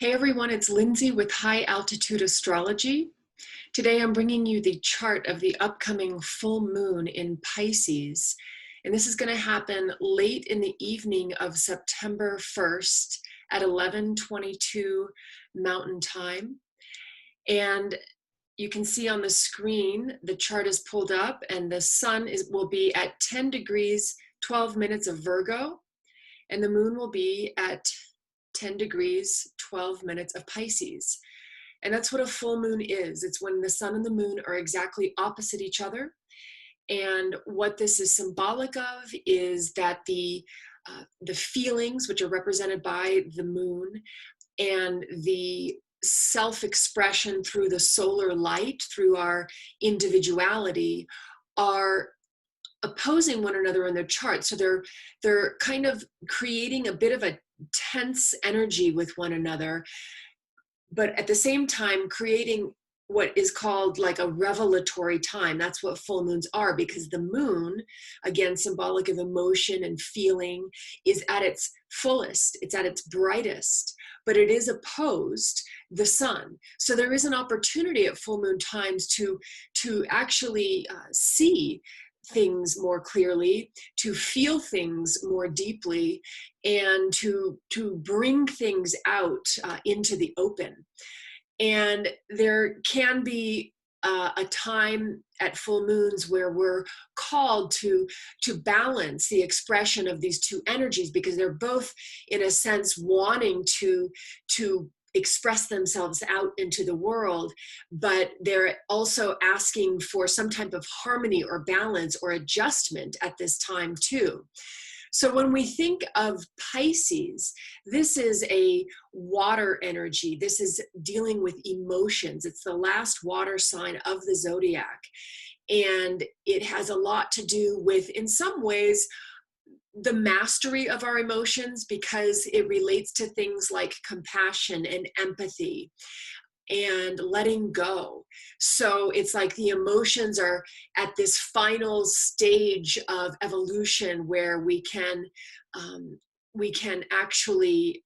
Hey everyone, it's Lindsay with High Altitude Astrology. Today I'm bringing you the chart of the upcoming full moon in Pisces. And this is going to happen late in the evening of September 1st at 11:22 Mountain Time. And you can see on the screen, the chart is pulled up and the sun will be at 10 degrees, 12 minutes of Virgo. And the moon will be at 10 degrees, 12 minutes of Pisces. And that's what a full moon is. It's when the sun and the moon are exactly opposite each other. And what this is symbolic of is that the feelings, which are represented by the moon, and the self-expression through the solar light, through our individuality, are opposing one another in their chart. So they're kind of creating a bit of a tense energy with one another, but at the same time creating what is called like a revelatory time. That's what full moons are, because the moon, again, symbolic of emotion and feeling, is at its fullest, it's at its brightest, but it is opposed the sun. So there is an opportunity at full moon times to actually see things more clearly, to feel things more deeply, and to bring things out into the open. And there can be a time at full moons where we're called to balance the expression of these two energies, because they're both, in a sense, wanting to express themselves out into the world, but they're also asking for some type of harmony or balance or adjustment at this time too. So when we think of Pisces, this is a water energy. This is dealing with emotions. It's the last water sign of the zodiac. And it has a lot to do with, in some ways, the mastery of our emotions, because it relates to things like compassion and empathy and letting go. So it's like the emotions are at this final stage of evolution where we can actually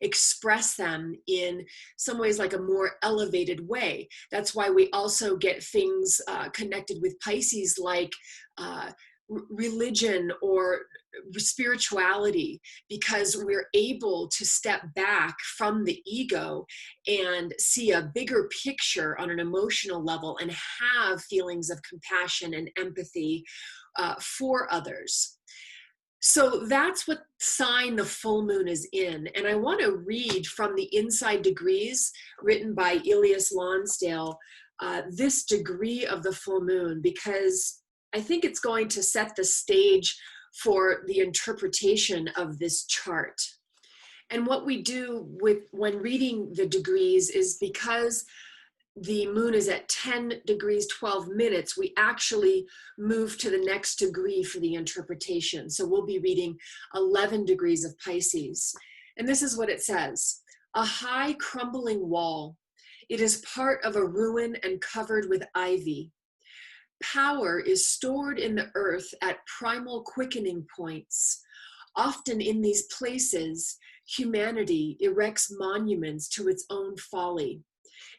express them in some ways like a more elevated way. That's why we also get things connected with Pisces like religion or spirituality, because we're able to step back from the ego and see a bigger picture on an emotional level and have feelings of compassion and empathy for others. So that's what sign the full moon is in. And I want to read from the Inside Degrees, written by Elias Lonsdale, this degree of the full moon, because I think it's going to set the stage for the interpretation of this chart. And what we do when reading the degrees is, because the moon is at 10 degrees 12 minutes, we actually move to the next degree for the interpretation. So we'll be reading 11 degrees of Pisces. And this is what it says: a high crumbling wall. It is part of a ruin and covered with ivy. Power is stored in the earth at primal quickening points. Often in these places, humanity erects monuments to its own folly.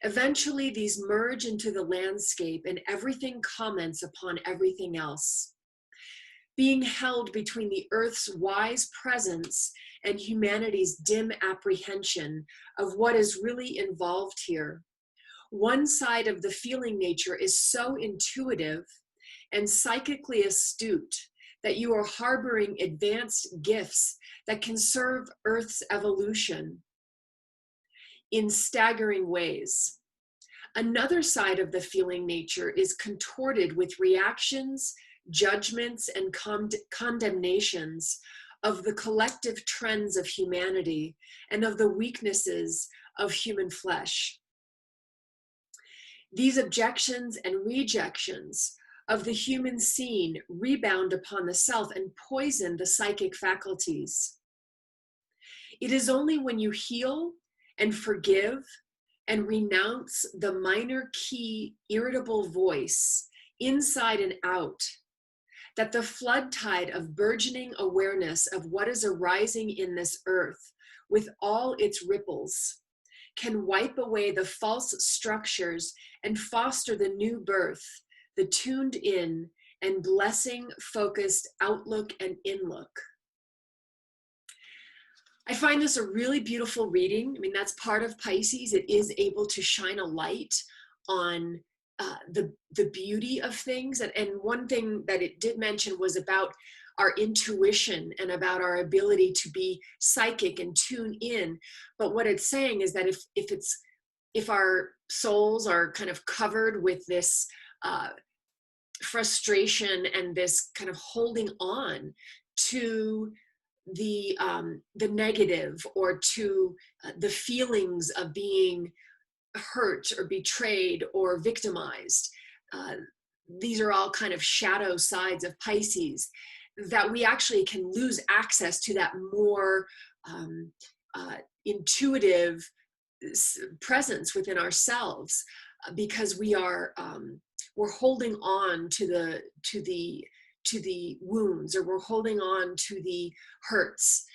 Eventually, these merge into the landscape and everything comments upon everything else. Being held between the earth's wise presence and humanity's dim apprehension of what is really involved here. One side of the feeling nature is so intuitive and psychically astute that you are harboring advanced gifts that can serve Earth's evolution in staggering ways. Another side of the feeling nature is contorted with reactions, judgments, and condemnations of the collective trends of humanity and of the weaknesses of human flesh. These objections and rejections of the human scene rebound upon the self and poison the psychic faculties. It is only when you heal and forgive and renounce the minor key irritable voice inside and out that the flood tide of burgeoning awareness of what is arising in this earth with all its ripples can wipe away the false structures and foster the new birth, the tuned in and blessing focused outlook and inlook. I find this a really beautiful reading. I mean, that's part of Pisces. It is able to shine a light on the beauty of things. And one thing that it did mention was about our intuition and about our ability to be psychic and tune in. But what it's saying is that if our souls are kind of covered with this frustration and this kind of holding on to the negative, or to the feelings of being hurt or betrayed or victimized. These are all kind of shadow sides of Pisces, that we actually can lose access to that more intuitive presence within ourselves, because we're holding on to the wounds, or we're holding on to the hurts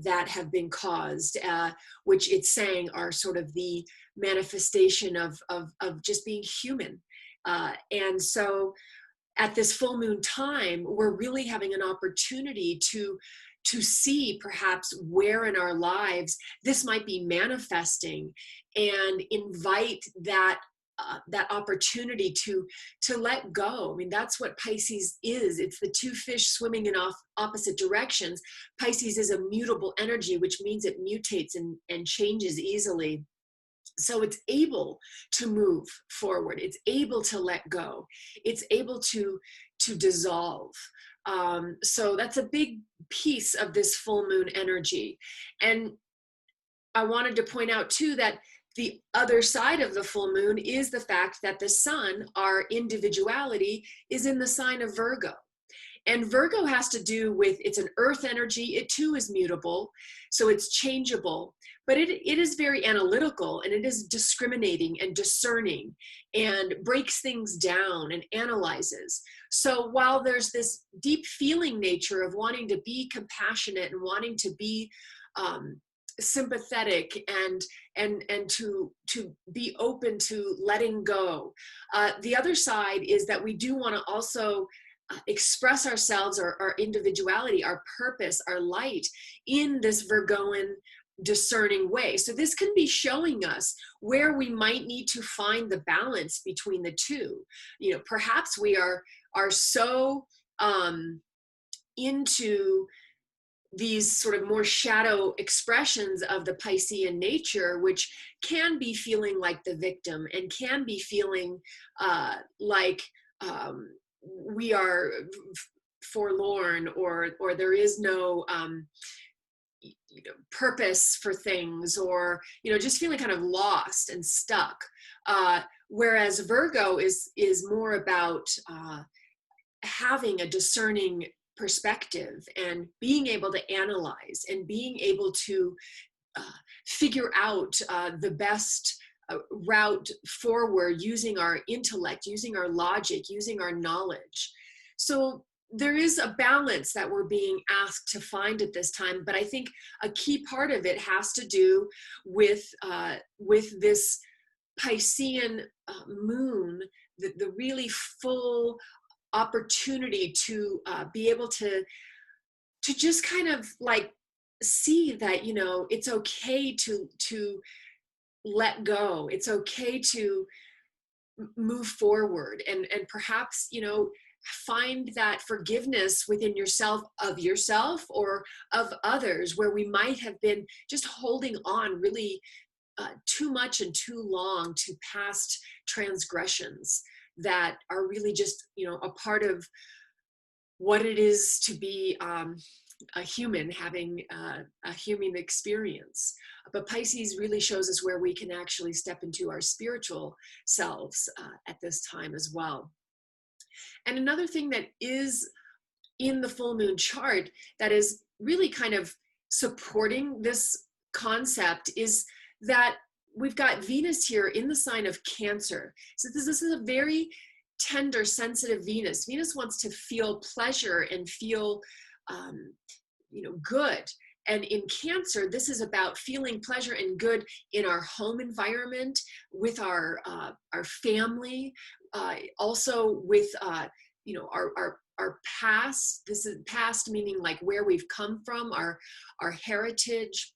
that have been caused, which it's saying are sort of the manifestation of just being human. And so at this full moon time, we're really having an opportunity to see perhaps where in our lives this might be manifesting, and invite that opportunity to let go. I mean, that's what Pisces is. It's the two fish swimming in opposite directions. Pisces is a mutable energy, which means it mutates and changes easily. So it's able to move forward. It's able to let go. It's able to dissolve. So that's a big piece of this full moon energy. And I wanted to point out too that the other side of the full moon is the fact that the sun, our individuality, is in the sign of Virgo. And Virgo has to do with, it's an earth energy. It too is mutable, so it's changeable, but it is very analytical, and it is discriminating and discerning, and breaks things down and analyzes. So while there's this deep feeling nature of wanting to be compassionate and wanting to be sympathetic and to be open to letting go, the other side is that we do want to also express ourselves, or our individuality, our purpose, our light, in this Virgoan discerning way. So this can be showing us where we might need to find the balance between the two. You know, perhaps we are so into these sort of more shadow expressions of the Piscean nature, which can be feeling like the victim, and can be feeling like we are forlorn, or there is no purpose for things, or just feeling kind of lost and stuck. Whereas Virgo is more about having a discerning perspective, and being able to analyze, and being able to figure out the best route forward, using our intellect, using our logic, using our knowledge. So there is a balance that we're being asked to find at this time, but I think a key part of it has to do with this Piscean moon, the really full opportunity to be able to just kind of like see that it's okay to let go. It's okay to move forward, and perhaps find that forgiveness within yourself, of yourself or of others, where we might have been just holding on really too much and too long to past transgressions that are really just a part of what it is to be a human, having a human experience. But Pisces really shows us where we can actually step into our spiritual selves at this time as well. And another thing that is in the full moon chart that is really kind of supporting this concept is that we've got Venus here in the sign of Cancer. So this is a very tender, sensitive Venus. Venus wants to feel pleasure and feel good. And in Cancer, this is about feeling pleasure and good in our home environment, with our family, also with our past. This is past meaning like where we've come from, our heritage,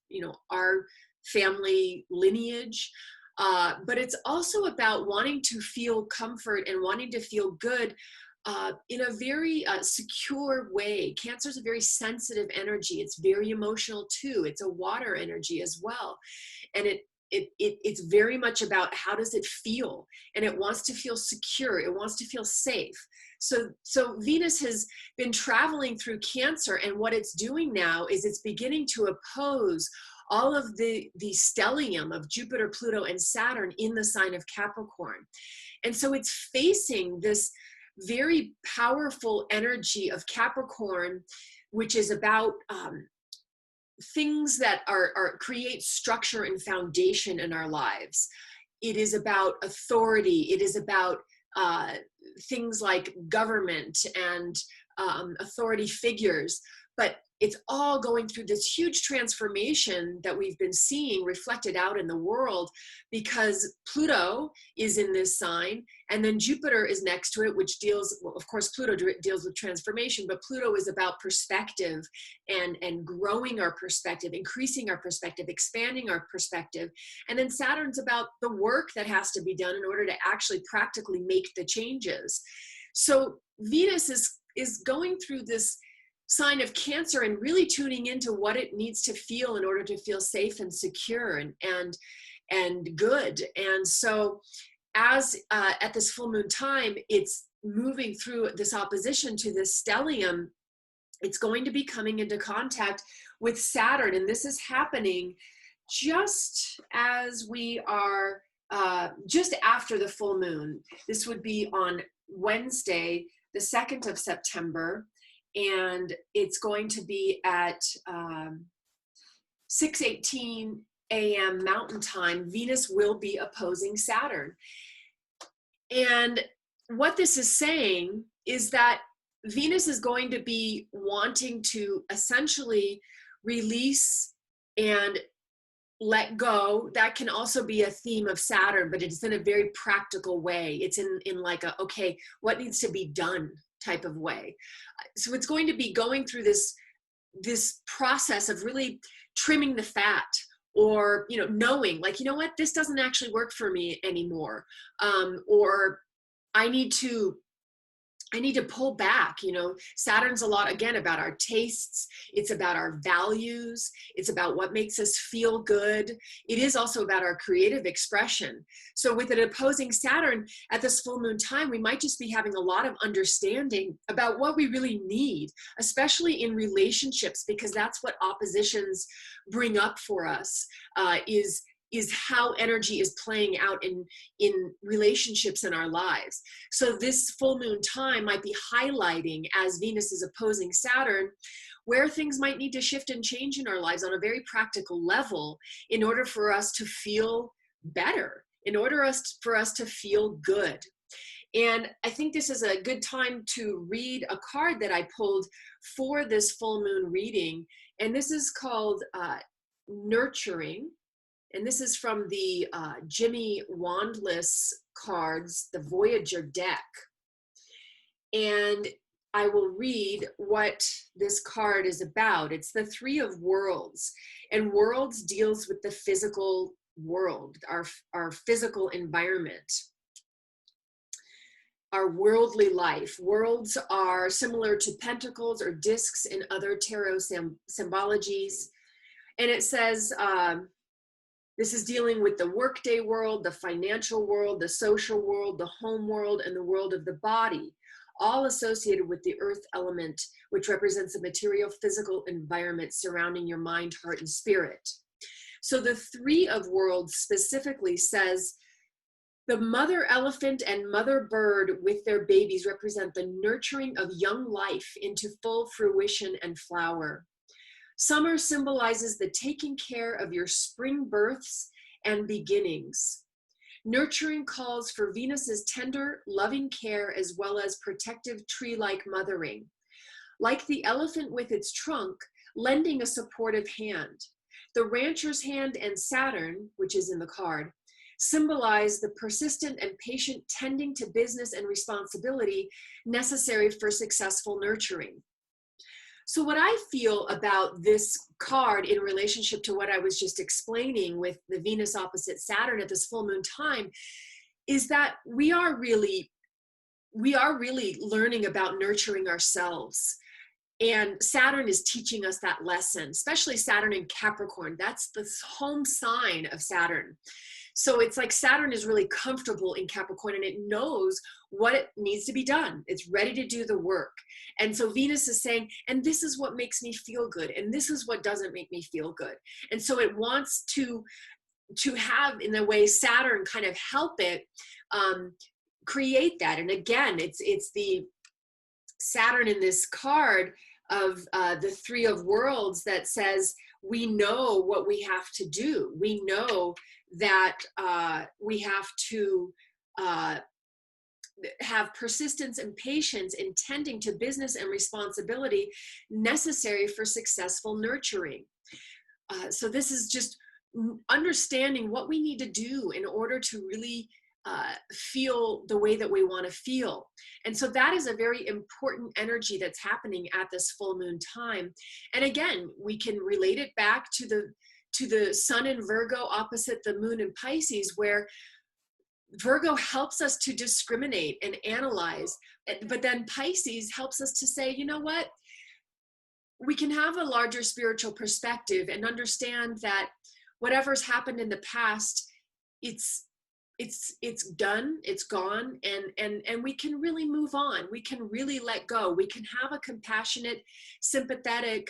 our family lineage. But it's also about wanting to feel comfort and wanting to feel good in a very secure way. Cancer is a very sensitive energy. It's very emotional too. It's a water energy as well. And it's very much about how does it feel, and it wants to feel secure. It wants to feel safe. So Venus has been traveling through Cancer, and what it's doing now is it's beginning to oppose all of the stellium of Jupiter, Pluto, and Saturn in the sign of Capricorn. And so it's facing this very powerful energy of Capricorn, which is about things that create structure and foundation in our lives. It is about authority. It is about things like government and authority figures. But it's all going through this huge transformation that we've been seeing reflected out in the world, because Pluto is in this sign, and then Jupiter is next to it, which deals, well, of course, Pluto deals with transformation, but Pluto is about perspective and growing our perspective, increasing our perspective, expanding our perspective. And then Saturn's about the work that has to be done in order to actually practically make the changes. So Venus is going through this sign of Cancer and really tuning into what it needs to feel in order to feel safe and secure and good. And so as at this full moon time, it's moving through this opposition to this stellium. It's going to be coming into contact with Saturn, and this is happening just as we are just after the full moon. This would be on Wednesday, the 2nd of September, and it's going to be at 6:18 a.m. Mountain Time. Venus will be opposing Saturn. And what this is saying is that Venus is going to be wanting to essentially release and let go. That can also be a theme of Saturn, but it's in a very practical way. It's in like a, okay, what needs to be done type of way. So it's going to be going through this process of really trimming the fat, or knowing like, what, this doesn't actually work for me anymore, or I need to pull back. Saturn's a lot, again, about our tastes. It's about our values. It's about what makes us feel good. It is also about our creative expression. So with an opposing Saturn at this full moon time, we might just be having a lot of understanding about what we really need, especially in relationships, because that's what oppositions bring up for us, is how energy is playing out in relationships in our lives. So this full moon time might be highlighting, as Venus is opposing Saturn, where things might need to shift and change in our lives on a very practical level in order for us to feel better, in order for us to feel good. And I think this is a good time to read a card that I pulled for this full moon reading. And this is called Nurturing. And this is from the Jimmy Wandless cards, the Voyager deck. And I will read what this card is about. It's the Three of Worlds. And Worlds deals with the physical world, our physical environment, our worldly life. Worlds are similar to pentacles or discs in other tarot symbologies. And it says, this is dealing with the workday world, the financial world, the social world, the home world, and the world of the body, all associated with the earth element, which represents the material physical environment surrounding your mind, heart, and spirit. So the Three of Worlds specifically says, the mother elephant and mother bird with their babies represent the nurturing of young life into full fruition and flower. Summer symbolizes the taking care of your spring births and beginnings. Nurturing calls for Venus's tender, loving care as well as protective tree-like mothering. Like the elephant with its trunk, lending a supportive hand. The rancher's hand and Saturn, which is in the card, symbolize the persistent and patient tending to business and responsibility necessary for successful nurturing. So what I feel about this card in relationship to what I was just explaining with the Venus opposite Saturn at this full moon time is that we are really learning about nurturing ourselves. And Saturn is teaching us that lesson, especially Saturn in Capricorn. That's the home sign of Saturn. So it's like Saturn is really comfortable in Capricorn and it knows what it needs to be done. It's ready to do the work. And so Venus is saying, and this is what makes me feel good. And this is what doesn't make me feel good. And so it wants to have, in a way, Saturn kind of help it create that. And again, it's the Saturn in this card of the Three of Worlds that says, we know what we have to do. We know that we have to have persistence and patience in tending to business and responsibility necessary for successful nurturing. So this is just understanding what we need to do in order to really feel the way that we want to feel. And so that is a very important energy that's happening at this full moon time. And again, we can relate it back to the sun in Virgo opposite the moon in Pisces, where Virgo helps us to discriminate and analyze, but then Pisces helps us to say, you know what? We can have a larger spiritual perspective and understand that whatever's happened in the past, it's done, it's gone, and we can really move on. We can really let go. We can have a compassionate, sympathetic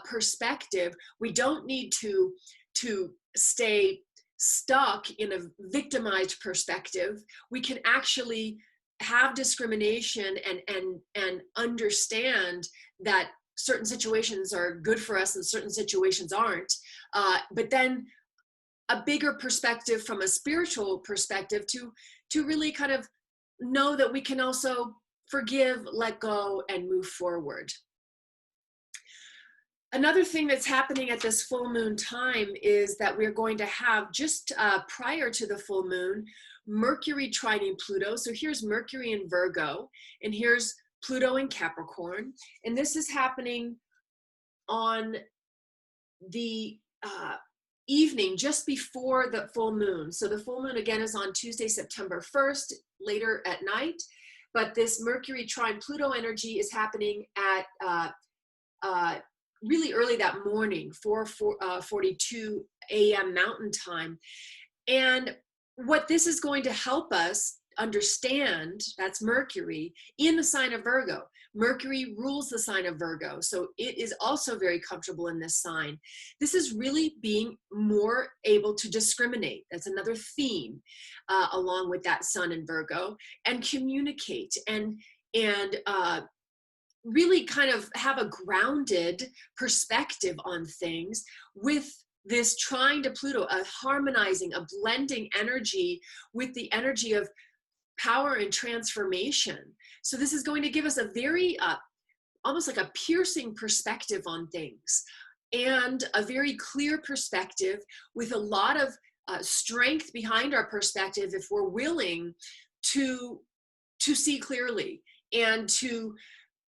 perspective. We don't need to stay stuck in a victimized perspective. We can actually have discrimination and understand that certain situations are good for us and certain situations aren't. But then a bigger perspective from a spiritual perspective to really kind of know that we can also forgive, let go, and move forward. Another thing that's happening at this full moon time is that we're going to have, just prior to the full moon, Mercury trining Pluto. So here's Mercury in Virgo, and here's Pluto in Capricorn. And this is happening on the evening just before the full moon. So the full moon again is on Tuesday, September 1st, later at night. But this Mercury trine Pluto energy is happening at really early that morning, 4:42 a.m. Mountain Time. And what this is going to help us understand, that's Mercury in the sign of Virgo. Mercury rules the sign of Virgo, so it is also very comfortable in this sign. This is really being more able to discriminate. That's another theme along with that sun in Virgo, and communicate and really kind of have a grounded perspective on things with this trine to Pluto, a harmonizing, a blending energy with the energy of power and transformation. So this is going to give us a very, almost like a piercing perspective on things, and a very clear perspective with a lot of strength behind our perspective if we're willing to see clearly and to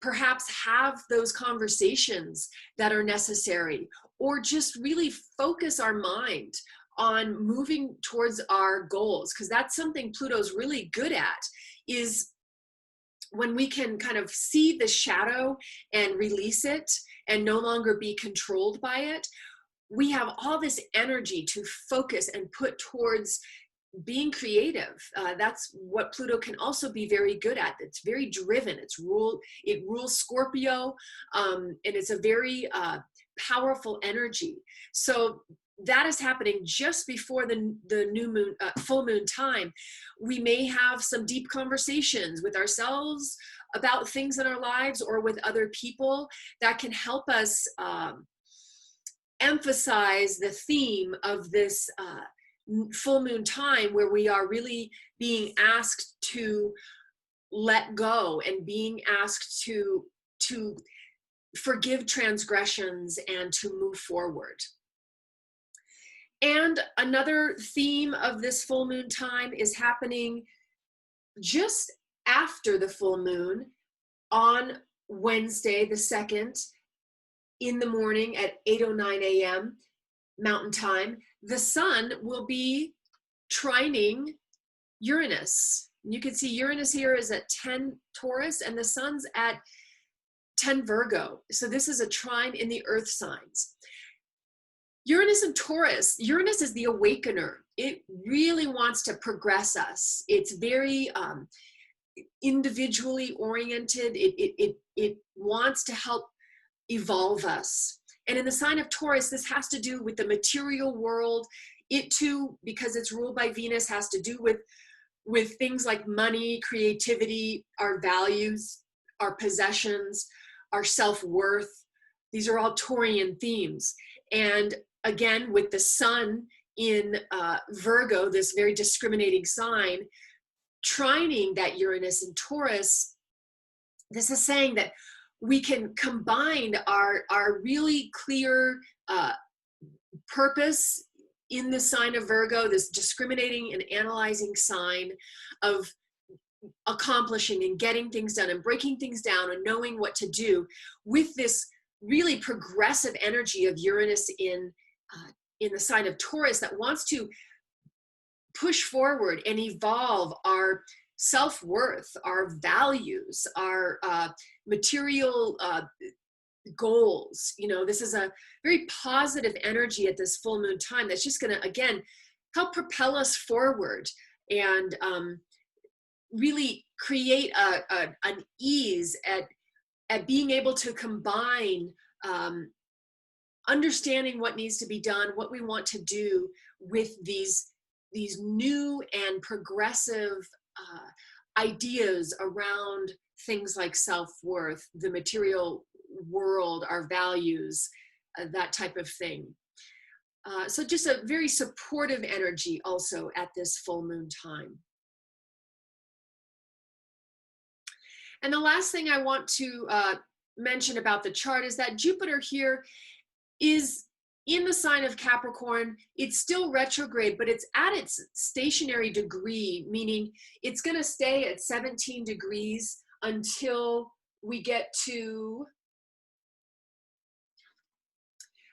perhaps have those conversations that are necessary, or just really focus our mind on moving towards our goals, because that's something Pluto's really good at, is when we can kind of see the shadow and release it and no longer be controlled by it. We have all this energy to focus and put towards being creative. That's what Pluto can also be very good at. It's very driven. It rules Scorpio, and it's a very powerful energy. So that is happening just before the new moon, full moon time. We may have some deep conversations with ourselves about things in our lives or with other people that can help us emphasize the theme of this full moon time, where we are really being asked to let go and being asked to forgive transgressions and to move forward. And another theme of this full moon time is happening just after the full moon on Wednesday, the 2nd, in the morning at 8:09 a.m. Mountain Time. The sun will be trining Uranus. You can see Uranus here is at 10 Taurus and the sun's at 10 Virgo. So this is a trine in the earth signs. Uranus and Taurus, Uranus is the awakener. It really wants to progress us. It's very individually oriented. It wants to help evolve us. And in the sign of Taurus, this has to do with the material world. It too, because it's ruled by Venus, has to do with things like money, creativity, our values, our possessions, our self-worth. These are all Taurian themes. And again, with the sun in Virgo, this very discriminating sign, trining that Uranus and Taurus, this is saying that we can combine our really clear purpose in the sign of Virgo, this discriminating and analyzing sign of accomplishing and getting things done and breaking things down and knowing what to do, with this really progressive energy of Uranus in the sign of Taurus that wants to push forward and evolve our self-worth, our values, our material goals. You know, this is a very positive energy at this full moon time that's just going to, again, help propel us forward and really create an ease at being able to combine understanding what needs to be done, what we want to do with these new and progressive ideas around things like self-worth, the material world, our values, that type of thing. So just a very supportive energy also at this full moon time. And the last thing I want to mention about the chart is that Jupiter here is in the sign of Capricorn. It's still retrograde, but it's at its stationary degree, meaning it's going to stay at 17 degrees until we get to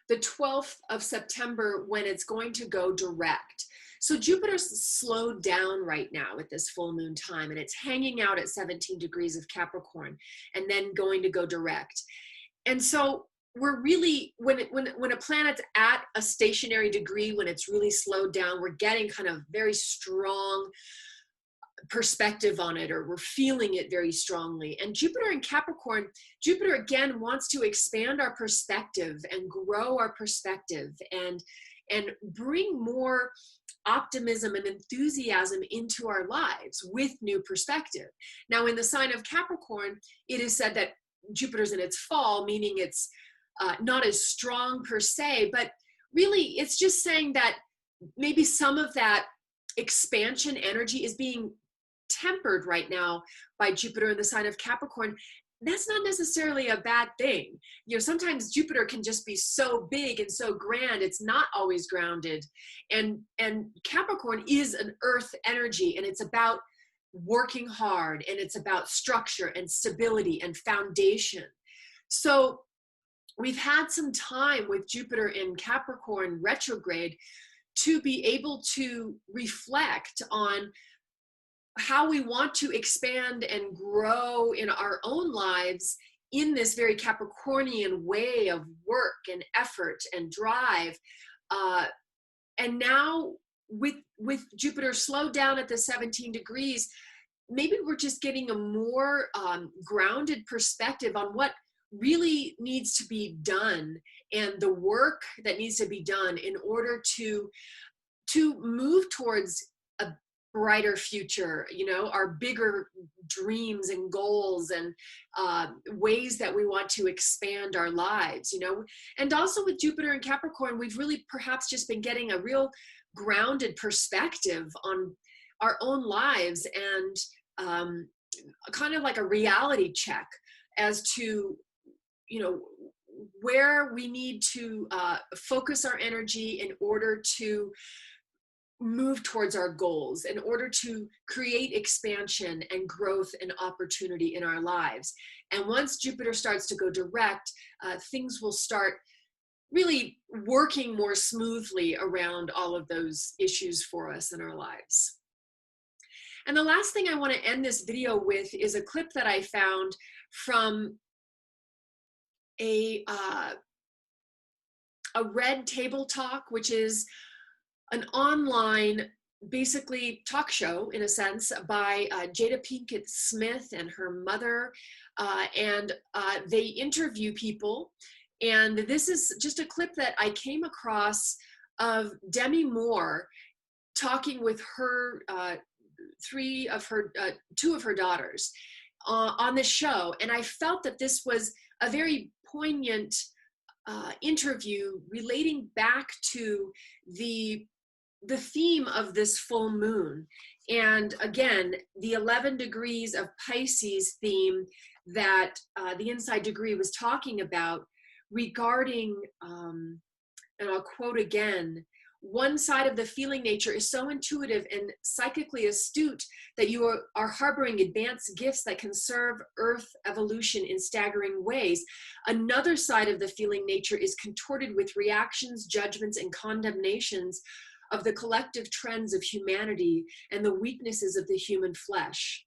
the 12th of September, when it's going to go direct. So Jupiter's slowed down right now at this full moon time, and it's hanging out at 17 degrees of Capricorn and then going to go direct. And so we're really, when a planet's at a stationary degree, when it's really slowed down, we're getting kind of very strong perspective on it, or we're feeling it very strongly. And Jupiter in Capricorn, Jupiter again wants to expand our perspective and grow our perspective and bring more optimism and enthusiasm into our lives with new perspective. Now, in the sign of Capricorn, it is said that Jupiter's in its fall, meaning it's not as strong per se, but really it's just saying that maybe some of that expansion energy is being tempered right now by Jupiter in the sign of Capricorn. That's not necessarily a bad thing. You know, sometimes Jupiter can just be so big and so grand, it's not always grounded. And Capricorn is an earth energy, and it's about working hard, and it's about structure and stability and foundation. So we've had some time with Jupiter in Capricorn retrograde to be able to reflect on how we want to expand and grow in our own lives in this very Capricornian way of work and effort and drive. And now with Jupiter slowed down at the 17 degrees, maybe we're just getting a more grounded perspective on what really needs to be done and the work that needs to be done in order to move towards a brighter future, you know, our bigger dreams and goals and ways that we want to expand our lives, you know. And also with Jupiter and Capricorn, we've really perhaps just been getting a real grounded perspective on our own lives and kind of like a reality check as to you know, where we need to focus our energy in order to move towards our goals, in order to create expansion and growth and opportunity in our lives. And once Jupiter starts to go direct, things will start really working more smoothly around all of those issues for us in our lives. And the last thing I want to end this video with is a clip that I found from a Red Table Talk, which is an online, basically talk show in a sense, by Jada Pinkett Smith and her mother, and they interview people. And this is just a clip that I came across of Demi Moore talking with her two of her daughters on the show, and I felt that this was a very poignant interview relating back to the theme of this full moon. And again, the 11 degrees of Pisces theme that the Inside Degree was talking about regarding, and I'll quote again, one side of the feeling nature is so intuitive and psychically astute that you are harboring advanced gifts that can serve Earth evolution in staggering ways. Another side of the feeling nature is contorted with reactions, judgments, and condemnations of the collective trends of humanity and the weaknesses of the human flesh.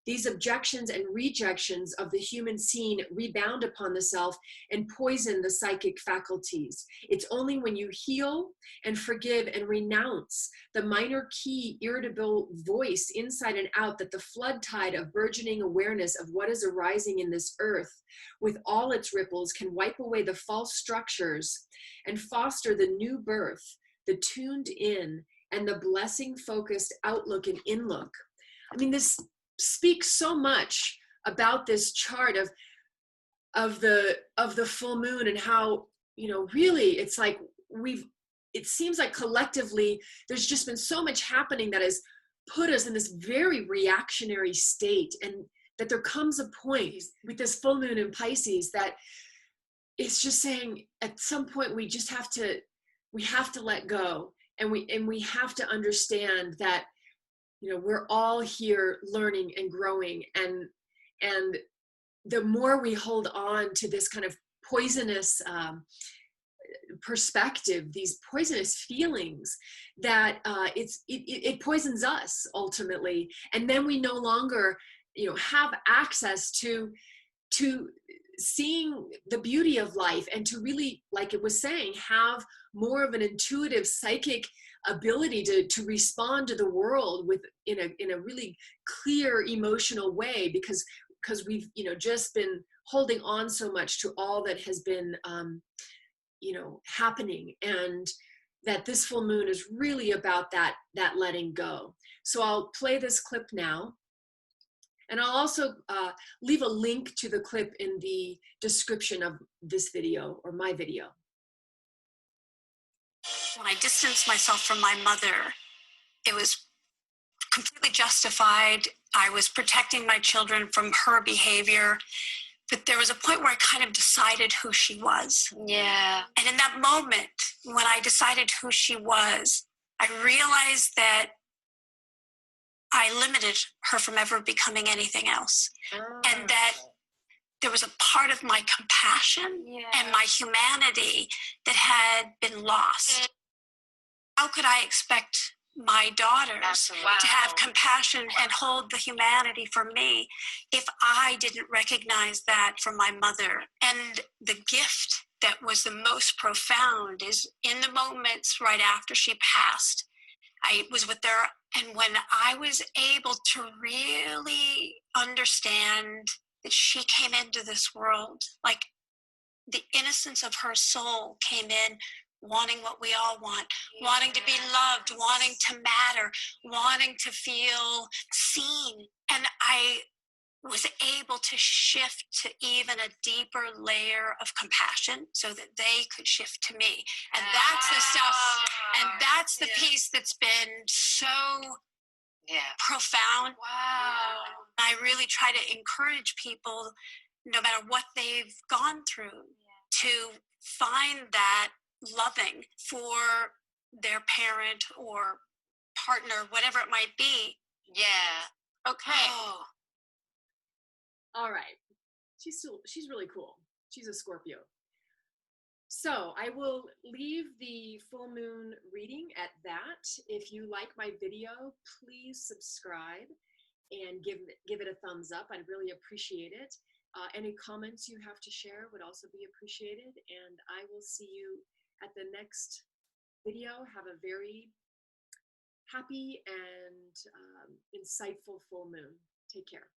These objections and rejections of the human scene rebound upon the self and poison the psychic faculties. It's only when you heal and forgive and renounce the minor key irritable voice inside and out that the flood tide of burgeoning awareness of what is arising in this earth with all its ripples can wipe away the false structures and foster the new birth, the tuned in and the blessing focused outlook and inlook. I mean, this speaks so much about this chart of the full moon, and how, you know, really it's like it seems like collectively there's just been so much happening that has put us in this very reactionary state, and that there comes a point with this full moon in Pisces that it's just saying at some point we have to let go, and we have to understand that, you know, we're all here learning and growing, and the more we hold on to this kind of poisonous perspective, these poisonous feelings, that it poisons us ultimately, and then we no longer, you know, have access to seeing the beauty of life, and to really, like it was saying, have more of an intuitive psychic ability to respond to the world with in a really clear emotional way, because we've, you know, just been holding on so much to all that has been you know, happening, and that this full moon is really about that letting go. So I'll play this clip now, and I'll also leave a link to the clip in the description of this video, or my video. When I distanced myself from my mother, it was completely justified. I was protecting my children from her behavior. But there was a point where I kind of decided who she was. Yeah. And in that moment, when I decided who she was, I realized that I limited her from ever becoming anything else. Oh. And that there was a part of my compassion and my humanity that had been lost. How could I expect my daughters to have compassion and hold the humanity for me if I didn't recognize that from my mother? And the gift that was the most profound is in the moments right after she passed, I was with her, and when I was able to really understand that she came into this world, like the innocence of her soul came in, wanting what we all want, wanting to be loved, wanting to matter, wanting to feel seen. And I was able to shift to even a deeper layer of compassion so that they could shift to me. And that's the stuff, and that's the piece that's been so profound. Wow. I really try to encourage people no matter what they've gone through, to find that loving for their parent or partner, whatever it might be. Yeah. Okay. Oh, All right. She's really cool. She's a Scorpio. So I will leave the full moon reading at that. If you like my video, please subscribe and give it a thumbs up. I'd really appreciate it. Any comments you have to share would also be appreciated. And I will see you at the next video. Have a very happy and insightful full moon. Take care.